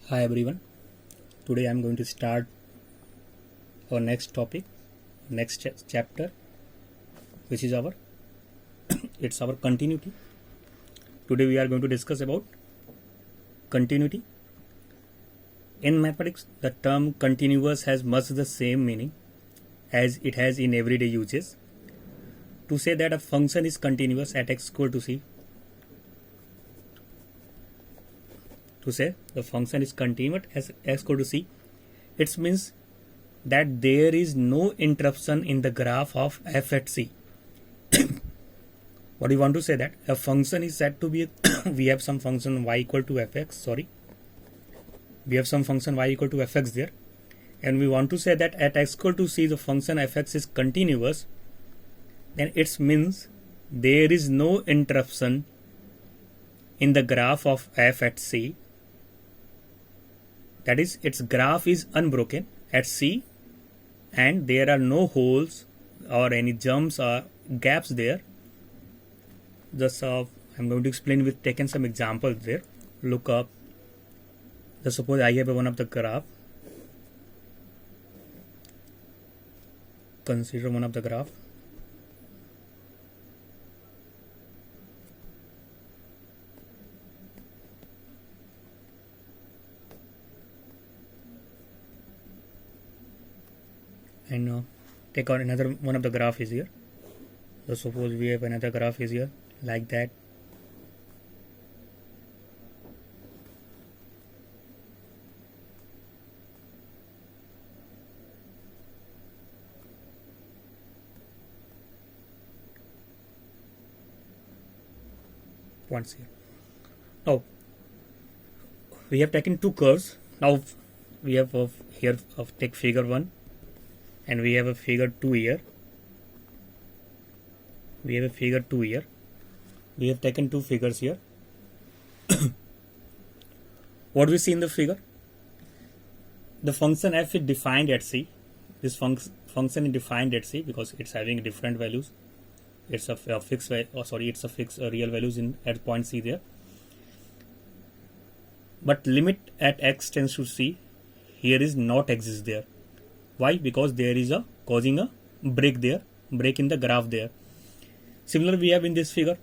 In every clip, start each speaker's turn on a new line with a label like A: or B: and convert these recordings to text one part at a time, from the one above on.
A: Hi everyone. Today I am going to start our next topic, next chapter, which is our it's our continuity. Today we are going to discuss about continuity. In mathematics, the term continuous has much the same meaning as it has in everyday uses. To say that a function is continuous at x equal to c, to say the function is continuous as x equal to c, it means that there is no interruption in the graph of f at c. What do you want to say? That a function is said to be we have some function y equal to fx, we have some function y equal to fx there, and we want to say that at x equal to c the function fx is continuous, then it means there is no interruption in the graph of f at c. That is, its graph is unbroken at c and there are no holes or any jumps or gaps there. Just I'm going to explain with taking some examples there. Look up. Just suppose I have one of the graph. Consider one of the graph. And take out another one of the graph is here. So suppose we have another graph is here like that. Points here. Now we have taken two curves. Now we have here take figure 1 and we have a figure 2 here. We have a figure 2 here. We have taken two figures here. What we see in the figure? The function f is defined at c. This function is defined at c because it's having different values. It's a fixed it's a fixed real values in at point c there. But limit at x tends to c here is not exist there. Why? Because there is a causing a break there, break in the graph there. Similar we have in this figure.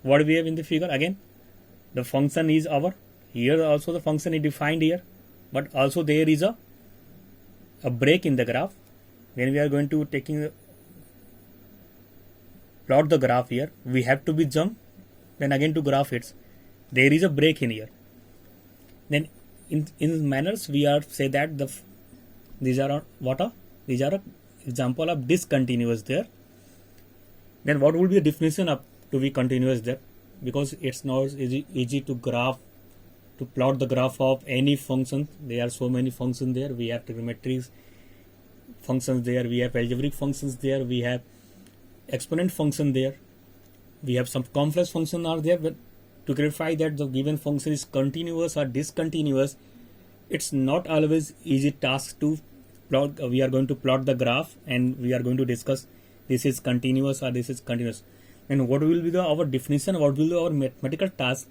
A: What we have in the figure? Again, the function is our, here also the function is defined here, but also there is a break in the graph. When we are going to plot the graph here, we have to be jump, then again to graph it. There is a break in here. Then in manners we are say that these are example of discontinuous there. Then what would be the definition of to be continuous there? Because it's not easy to plot the graph of any function. There are so many functions there. We have trigonometric functions there. We have algebraic functions there. We have exponent function there. We have some complex function are there. But to clarify that the given function is continuous or discontinuous, it's not always easy task to plot. We are going to plot the graph and we are going to discuss this is continuous or this is continuous. And what will be our definition? What will be our mathematical task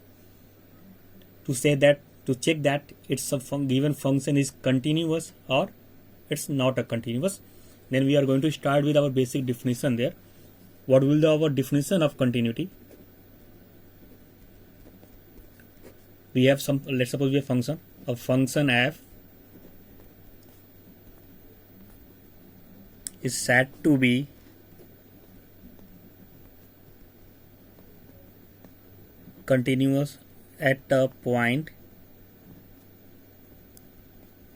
A: to say that, to check that it's a given function is continuous or it's not a continuous? Then we are going to start with our basic definition there. What will be our definition of continuity? We have some, let's suppose we have a function f is said to be continuous at a point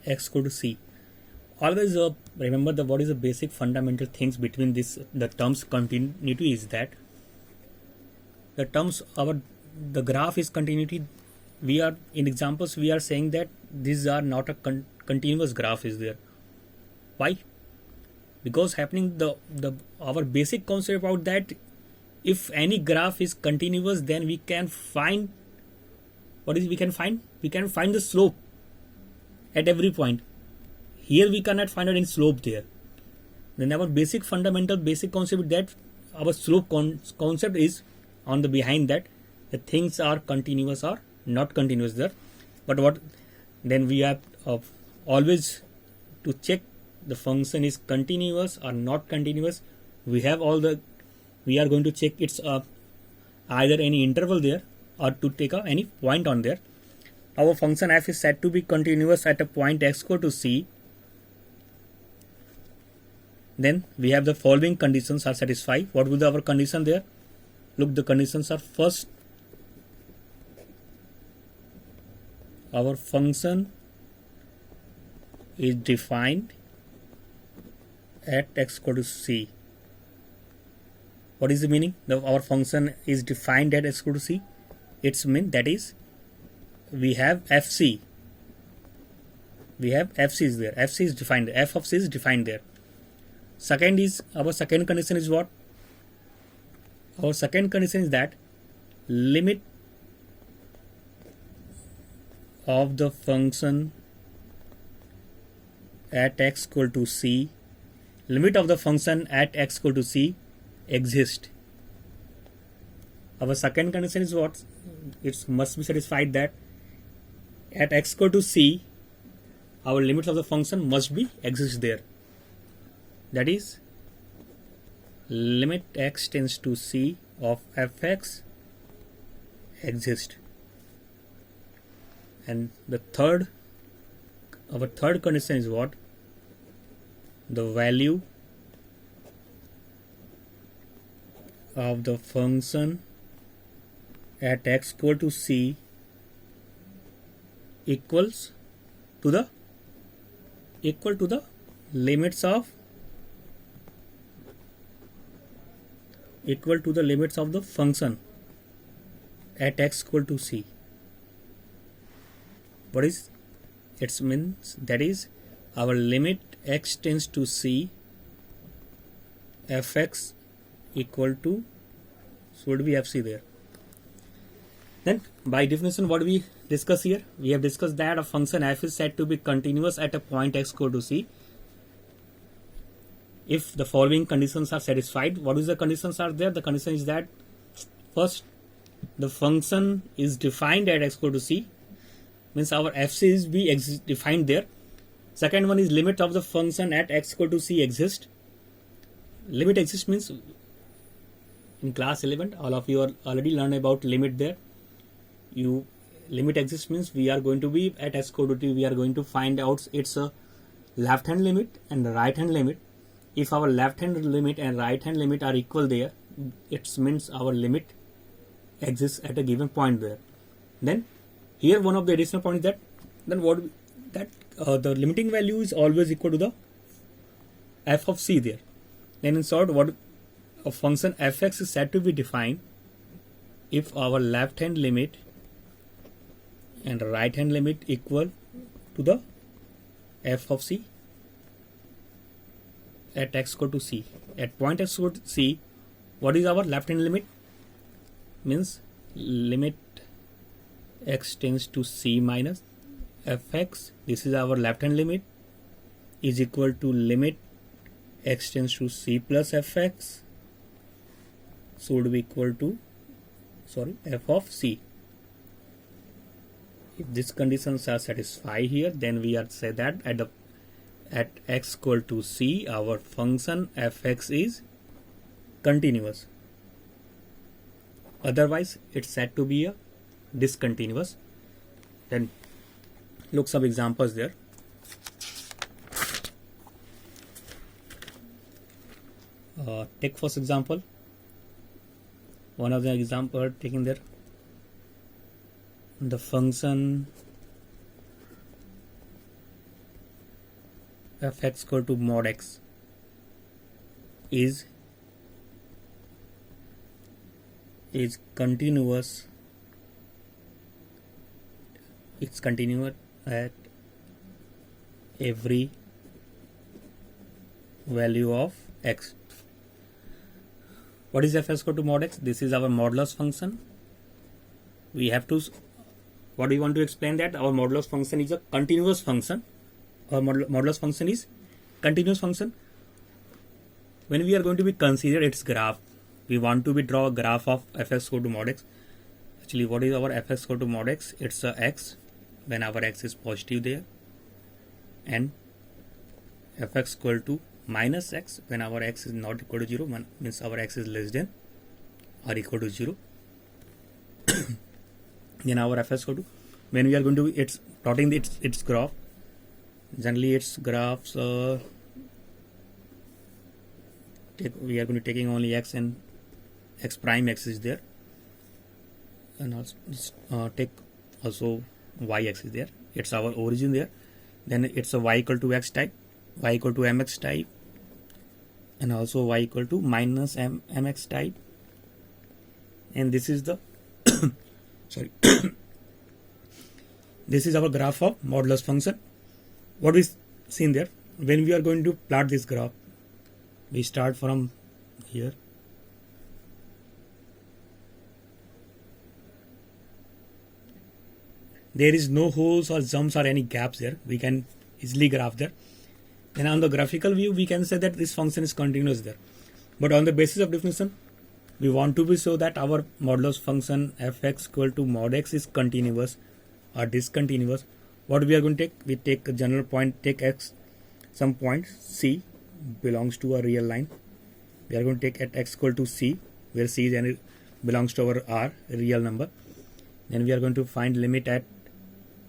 A: x equal to c. Always remember what is the basic fundamental things between the terms continuity is that the terms the graph is continuity. We are in examples we are saying that these are not a continuous graph is there. Why? Because happening our basic concept about that, if any graph is continuous, then we can find we can find the slope at every point. Here we cannot find any slope there. Then our fundamental basic concept that our slope concept is on the behind that the things are continuous or not continuous there. But what then we have always to check the function is continuous or not continuous. We are going to check it's either any interval there or to take any point on there. Our function f is said to be continuous at a point x equal to c. Then we have the following conditions are satisfied. What will be our condition there? Look, the conditions are: first, our function is defined at x equal to c. What is the meaning? Our function is defined at x equal to c. It's mean that is we have fc. We have fc is there. Fc is defined. F of c is defined there. Second is, our second condition is what? Our second condition is that limit of the function at x equal to c, limit of the function at x equal to c exist. Our second condition is what? It must be satisfied that at x equal to c, our limits of the function must be exist there. That is, limit x tends to c of fx exist. And our third condition is what? The value of the function at x equal to c equals to the limits of the function at x equal to c. What is it? Means that is our limit x tends to c fx equal to should be fc there. Then by definition, what we discuss here? We have discussed that a function f is said to be continuous at a point x equal to c if the following conditions are satisfied. What is the conditions are there? The condition is that first, the function is defined at x equal to c, means our fc is defined there. Second one is limit of the function at x equal to c exist. Limit exist means in class 11 all of you are already learned about limit there. Limit exists means we are going to be at x equal to t, we are going to find out its a left hand limit and right hand limit. If our left hand limit and right hand limit are equal there, it means our limit exists at a given point there. Then here one of the additional point is that the limiting value is always equal to the f of c there. Then in short, what a function fx is said to be defined if our left hand limit and right hand limit equal to the f of c at x equal to c. At point x equal to c, what is our left hand limit? Means limit x tends to c minus fx. This is our left hand limit is equal to limit x tends to c plus fx should be equal to f of c. If these conditions are satisfied here, then we are say that at x equal to c, our function fx is continuous. Otherwise, it's said to be a discontinuous. Then look some examples there. Take first example. One of the example taken there. The function fx equal to mod x is continuous. It's continuous at every value of x. What is fx equal to mod x? This is our modulus function. We have to, what do we want to explain? That our modulus function is a continuous function. Our modulus function is continuous function. When we are going to be consider its graph, we want to be draw a graph of fx equal to mod x. Actually, what is our fx equal to mod x? It's a x. when our x is positive there, and fx equal to minus x when our x is not equal to 0, means our x is less than or equal to 0. Then our fx equal to, when we are going to it's plotting its graph, generally its graphs we are going to taking only x and x prime x is there, and also take also y axis there. It's our origin there. Then it's a y equal to x type, y equal to mx type, and also y equal to minus mx type. And this is the sorry this is our graph of modulus function. What is seen there, when we are going to plot this graph, we start from here. There is no holes or jumps or any gaps there. We can easily graph there. And on the graphical view, we can say that this function is continuous there. But on the basis of definition, we want to be so that our modulus function fx equal to mod x is continuous or discontinuous. What we are going to take? We take a general point, take x, some point c belongs to a real line. We are going to take at x equal to c, where c is belongs to our r, a real number. Then we are going to find limit at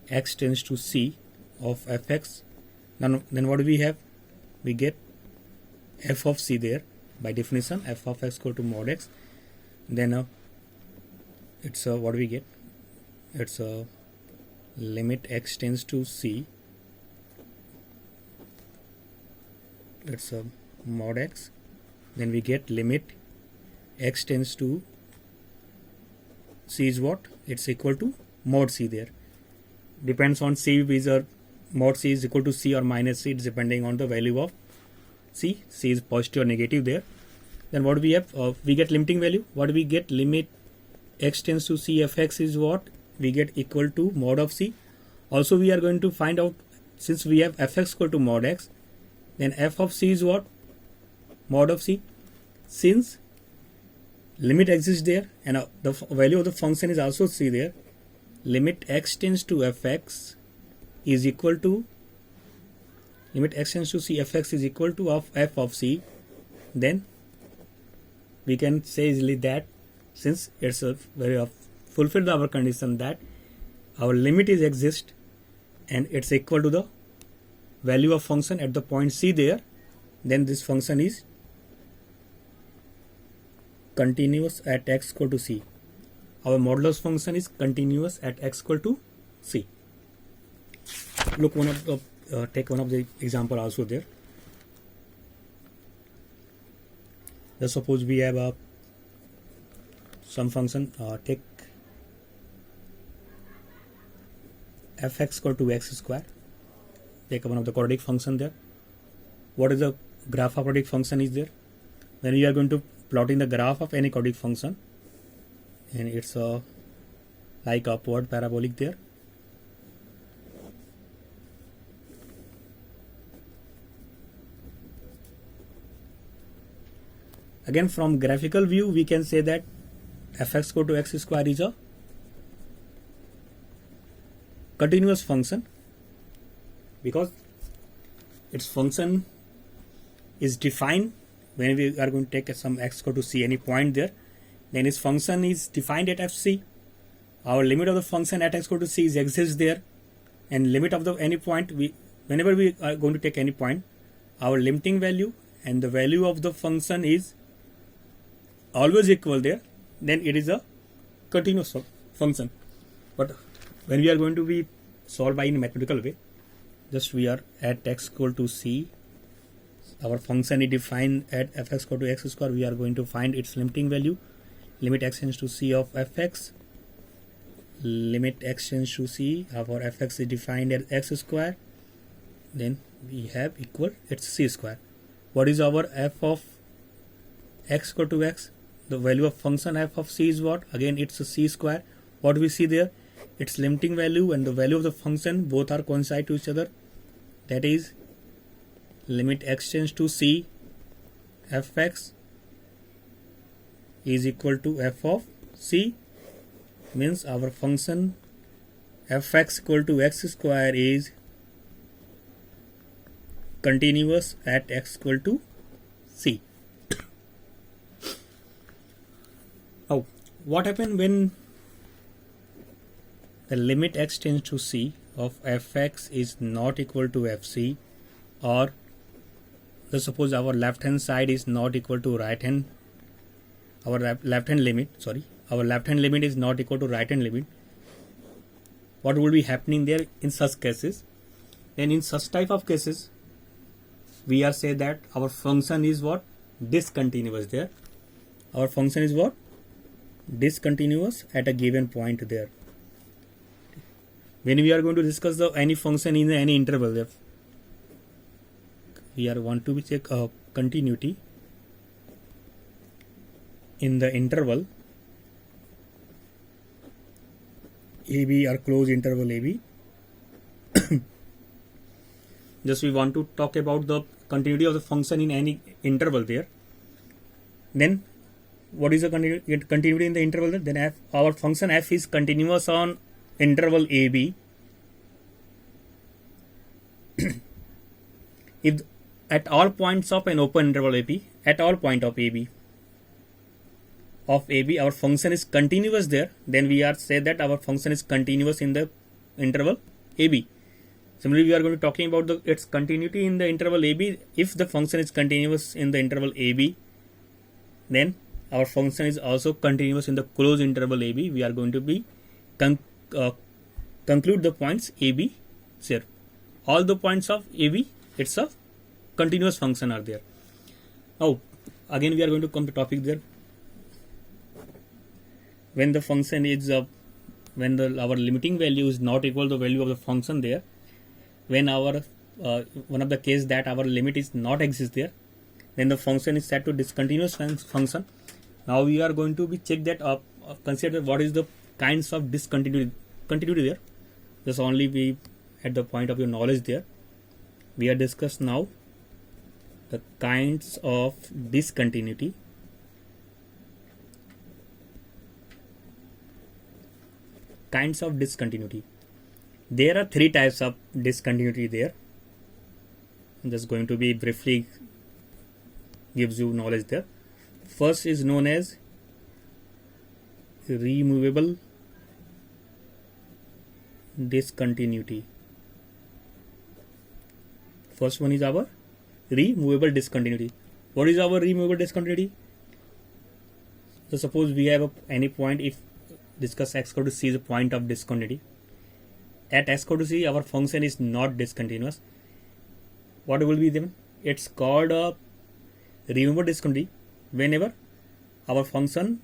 A: x tends to c of fx. Then what do we have? We get f of c there. By definition, f of x equal to mod x. Then it's what do we get? It's a limit x tends to c. It's a mod x. Then we get limit x tends to c is what? It's equal to mod c there. Depends on c is mod c is equal to c or minus c. It's depending on the value of c. C is positive or negative there. Then what do we have? We get limiting value. What do we get? Limit x tends to c fx is what? We get equal to mod of c. Also we are going to find out, since we have fx equal to mod x, then f of c is what? Mod of c. Since limit exists there and the value of the function is also c there, limit x tends to fx is equal to, limit x tends to c fx is equal to of f of c. Then we can say easily that since it's a very fulfilled our condition that our limit is exist and it's equal to the value of function at the point c there, then this function is continuous at x equal to c. Our modulus function is continuous at x equal to c. Look, take one of the example also there. Let's suppose we have some function, take fx equal to x square. Take one of the quadratic function there. What is the graph of quadratic function is there? When we are going to plotting the graph of any quadratic function, and it's like upward parabolic there. Again, from graphical view, we can say that fx equal to x square is a continuous function because its function is defined when we are going to take some x equal to c, any point there, then its function is defined at fc. Our limit of the function at x equal to c is exists there, and limit of the any point, whenever we are going to take any point, our limiting value and the value of the function is always equal there, then it is a continuous function. But when we are going to be solved by in a mathematical way, just we are at x equal to c, our function is defined at fx equal to x square, we are going to find its limiting value, limit x tends to c of fx, limit x tends to c, our fx is defined as x square, then we have equal its c square. What is our f of x equal to x? The value of function f of c is what? Again, it's a c square. What do we see there? Its limiting value and the value of the function both are coincide to each other. That is, limit x tends to c fx is equal to f of c, means our function fx equal to x square is continuous at x equal to c. Now, what happens when the limit x tends to c of fx is not equal to fc, or let's suppose our left hand side is not equal to right hand, our left hand limit is not equal to right hand limit. What will be happening there in such cases? Then in such type of cases, we are say that our function is what? Discontinuous there. Our function is what? Discontinuous at a given point there. When we are going to discuss any function in any interval, if we are want to check a continuity in the interval AB or closed interval AB, just we want to talk about the continuity of the function in any interval there. Then what is the continuity in the interval there? Then our function f is continuous on interval AB if at all points of an open interval AB, at all point of AB our function is continuous there, then we are say that our function is continuous in the interval AB. Similarly, we are going to talking about its continuity in the interval AB. If the function is continuous in the interval AB, then our function is also continuous in the closed interval AB. We are going to be conclude the points AB here. All the points of AB, it's a continuous function are there. Now, again we are going to come to topic there. When the function is when our limiting value is not equal to the value of the function there, when our one of the case that our limit is not exist there, then the function is set to discontinuous function. Now we are going to be check that consider what is the kinds of discontinuity there. Just only we at the point of your knowledge there, we are discuss now the kinds of discontinuity. Kinds of discontinuity. There are three types of discontinuity there. I'm just going to be briefly gives you knowledge there. First is known as removable discontinuity. First one is our removable discontinuity. What is our removable discontinuity? So suppose we have any point, if discuss x equal to c is a point of discontinuity. At x equal to c, our function is not discontinuous. What will be then? It's called a removable discontinuity whenever our function,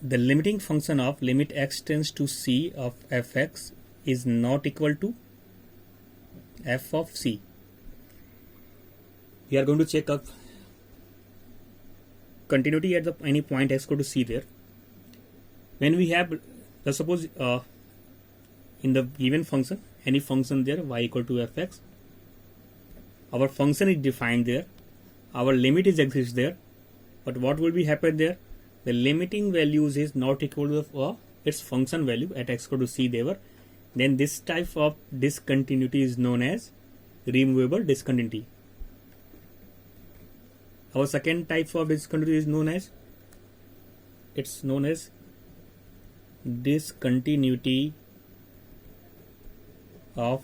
A: the limiting function of limit x tends to c of fx is not equal to f of c. We are going to check up continuity at any point x equal to c there. When we have, let's suppose in the given function, any function there y equal to fx, our function is defined there, our limit is exists there, but what will be happen there? The limiting values is not equal to its function value at x equal to c there. Then this type of discontinuity is known as removable discontinuity. Our second type of discontinuity is known as, it's known as discontinuity of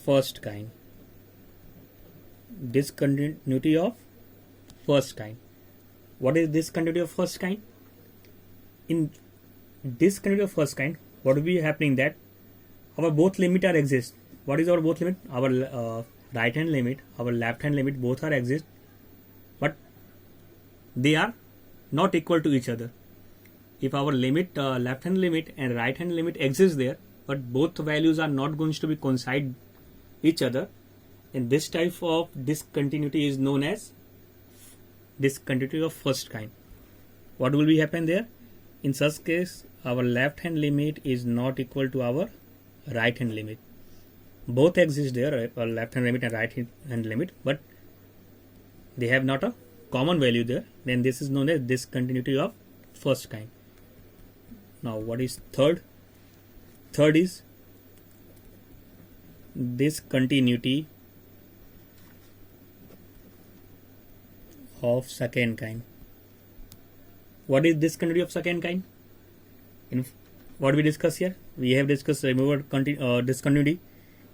A: first kind. Discontinuity of first kind. What is discontinuity of first kind? In discontinuity of first kind, what will be happening that our both limit are exist. What is our both limit? Our right hand limit, our left hand limit, both are exist, but they are not equal to each other. If our limit, left hand limit and right hand limit exists there, but both values are not going to be coincide each other, and this type of discontinuity is known as discontinuity of first kind. What will be happen there? In such case, our left hand limit is not equal to our right hand limit. Both exist there, left hand limit and right hand limit, but they have not a common value there. Then this is known as discontinuity of first kind. Now, what is third? third is discontinuity of second kind. What is discontinuity of second kind? In what we discuss here, we have discussed removal discontinuity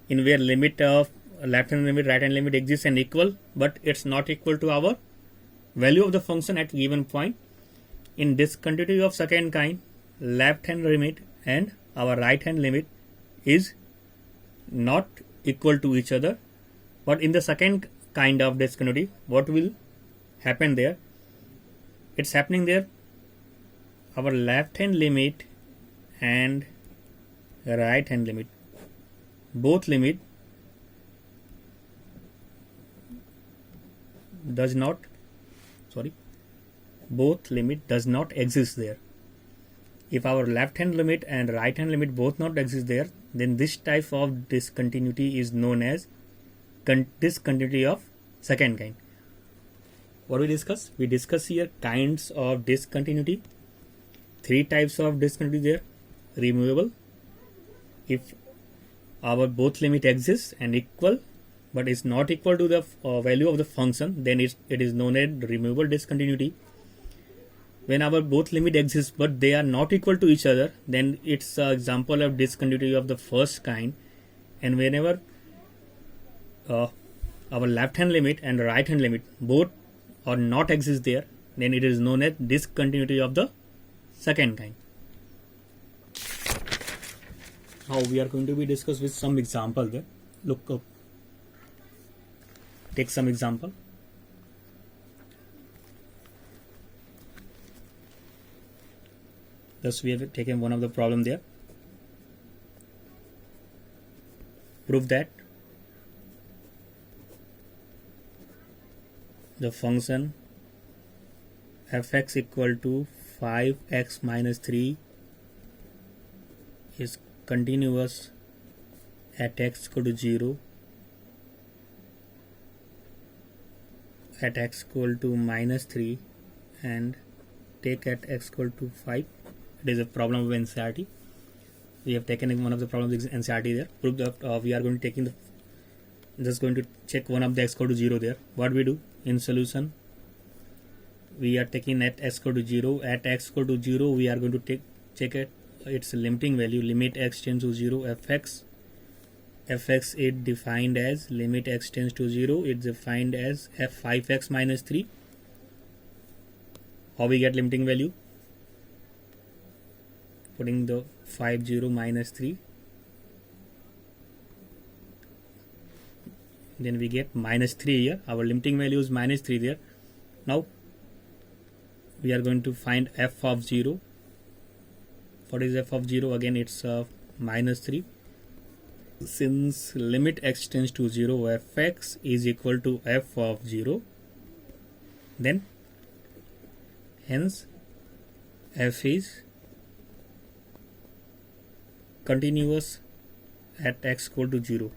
A: in where limit of left hand limit, right hand limit exists and equal, but it's not equal to our value of the function at given point. In discontinuity of second kind, left hand limit and our right hand limit is not equal to each other. But in the second kind of discontinuity, what will happen there? It's happening there, our left hand limit and right hand limit, both limit does not exist there. If our left hand limit and right hand limit both not exist there, then this type of discontinuity is known as discontinuity of second kind. What we discuss? We discuss here kinds of discontinuity. 3 types of discontinuity there. Removable, if our both limit exists and equal but is not equal to the value of the function, then it is known as removable discontinuity. When our both limit exists but they are not equal to each other, then it's an example of discontinuity of the first kind. And whenever our left hand limit and right hand limit both or not exist there, then it is known as discontinuity of the second kind. Now we are going to be discussed with some example there. Look up. Take some example. Thus we have taken one of the problem there. Prove that the function fx equal to 5x minus 3 is continuous at x equal to 0, at x equal to minus 3, and take at x equal to 5. It is a problem of NCERT. We have taken one of the problems of NCERT there. Prove that we are going to taking the just going to check one of the x equal to 0 there. What we do in solution? We are taking at x equal to 0. At x equal to 0, we are going to check it. Its limiting value, limit x tends to 0, fx is defined as limit x tends to 0, it's defined as f5x minus 3. How we get limiting value? Putting the 50 minus 3, then we get minus 3 here. Our limiting value is minus 3 there. Now we are going to find f of 0. What is f of 0? Again it's minus 3. Since limit x tends to 0, fx is equal to f of 0, then hence f is continuous at x equal to 0.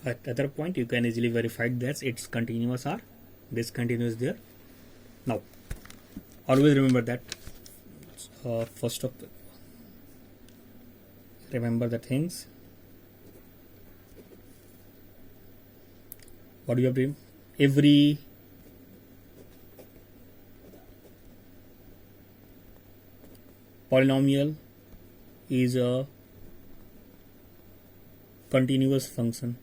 A: At other point you can easily verify that it's continuous or discontinuous there. Now always remember that first of remember the things. What do you have to do? Every polynomial is a continuous function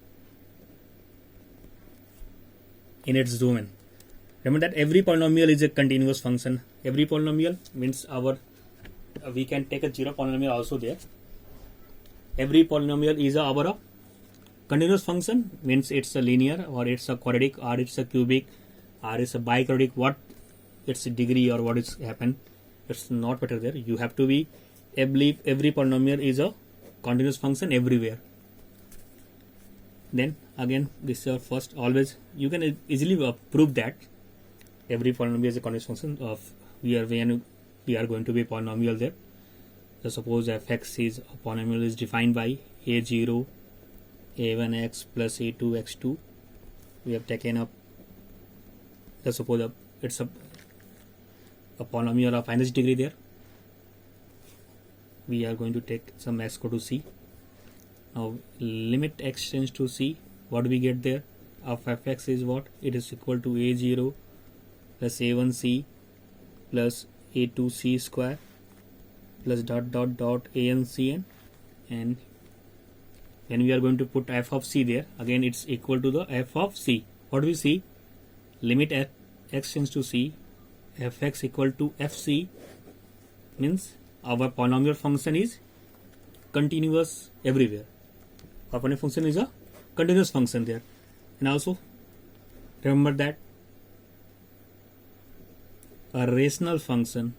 A: in its domain. Remember that every polynomial is a continuous function. Every polynomial means we can take a zero polynomial also there. Every polynomial is our continuous function, means it's a linear or it's a quadratic or it's a cubic or it's a biquadratic, what its degree or what is happen, it's not matter there. You have to be every polynomial is a continuous function everywhere. Then again this is your first, always you can easily prove that every polynomial is a continuous function of when we are going to be polynomial there. So suppose fx is a polynomial is defined by a0 a1x plus a2x2. We have taken up, let's suppose it's a polynomial of highest degree there. we are going to take some x equal to c. Now limit x tends to c. What do we get there? Of fx is what? It is equal to a0 plus a1c plus a2c square plus dot dot dot an cn, and then we are going to put f of c there. Again it's equal to the f of c. What do we see? Limit x tends to c, fx equal to fc, means our polynomial function is continuous everywhere. Our polynomial function is a continuous function there. And also remember that a rational function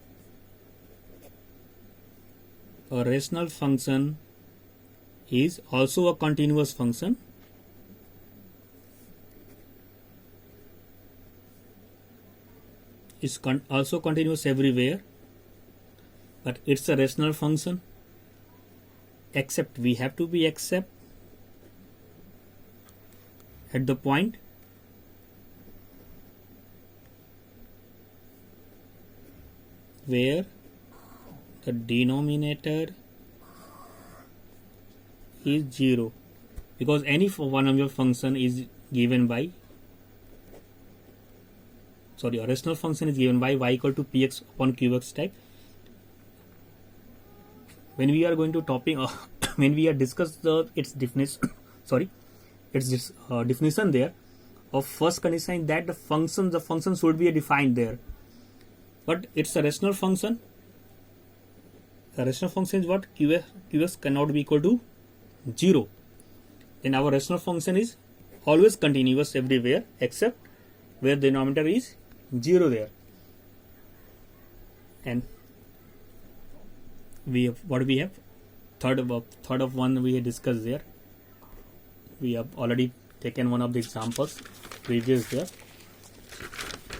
A: is also a continuous function. Is also continuous everywhere, but it's a rational function, except we have to be except at the point where the denominator is 0, because any one of your function is given by a rational function is given by y equal to px upon qx type. When we are going to when we are discuss its definition definition there of first condition that the function should be defined there, but it's a rational function. The rational function is what? Qx cannot be equal to 0. Then our rational function is always continuous everywhere except where the denominator is 0 there. And we have what we have? Third of one we have discussed there. We have already taken one of the examples previous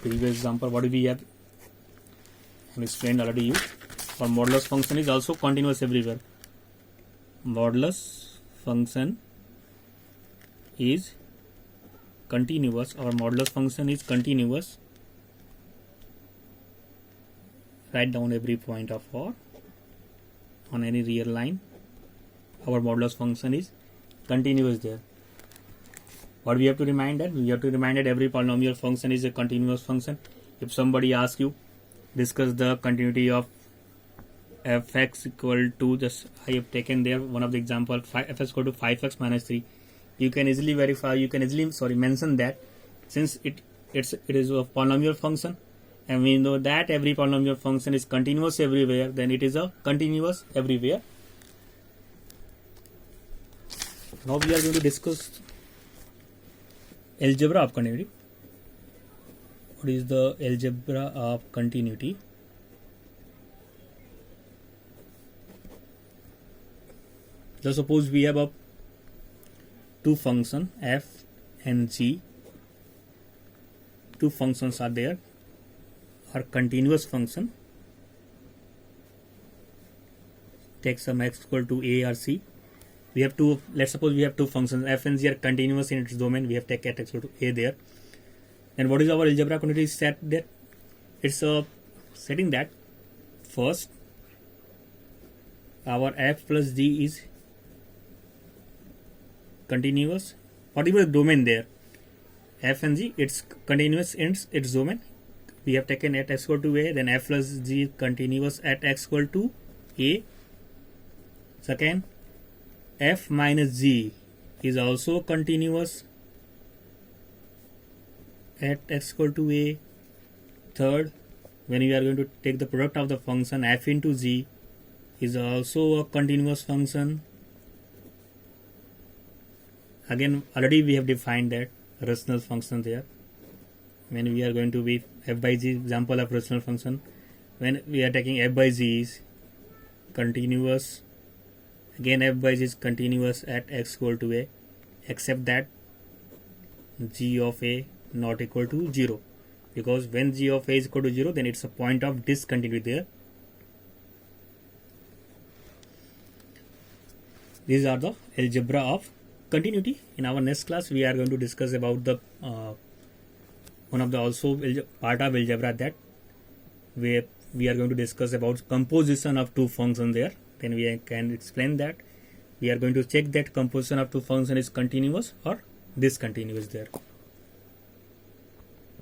A: example. What do we have? I have explained already you. Our modulus function is also continuous everywhere. Modulus function is continuous. Our modulus function is continuous. Write down every point of or on any real line. Our modulus function is continuous there. What we have to remind that? We have to remind that every polynomial function is a continuous function. If somebody asks you, discuss the continuity of fx equal to, just I have taken there one of the example, fx equal to 5x minus 3. You can easily verify, you can easily mention that since it is a polynomial function, and we know that every polynomial function is continuous everywhere, then it is a continuous everywhere. Now we are going to discuss algebra of continuity. What is the algebra of continuity? Just suppose we have two functions f and g. Two functions are there, are continuous function. Take some x equal to a or c. We have two. Let's suppose we have two functions f and g are continuous in its domain. We have taken x equal to a there. And what is our algebra continuity set that? It's setting that first our f plus g is continuous. Whatever the domain there, f and g, it's continuous in its domain. We have taken at x equal to a, then f plus g continuous at x equal to a. Second, f minus g is also continuous at x equal to a. Third, when we are going to take the product of the function f into g is also a continuous function. Again, already we have defined that rational function there. When we are going to be f by g, example of rational function, when we are taking f by g is continuous. Again, f by g is continuous at x equal to a, except that g of a not equal to 0, because when g of a is equal to 0, then it's a point of discontinuity there. These are the algebra of continuity. In our next class, we are going to discuss about the one of the also part of algebra that where we are going to discuss about composition of two functions there. then we can explain that we are going to check that composition of two function is continuous or discontinuous there.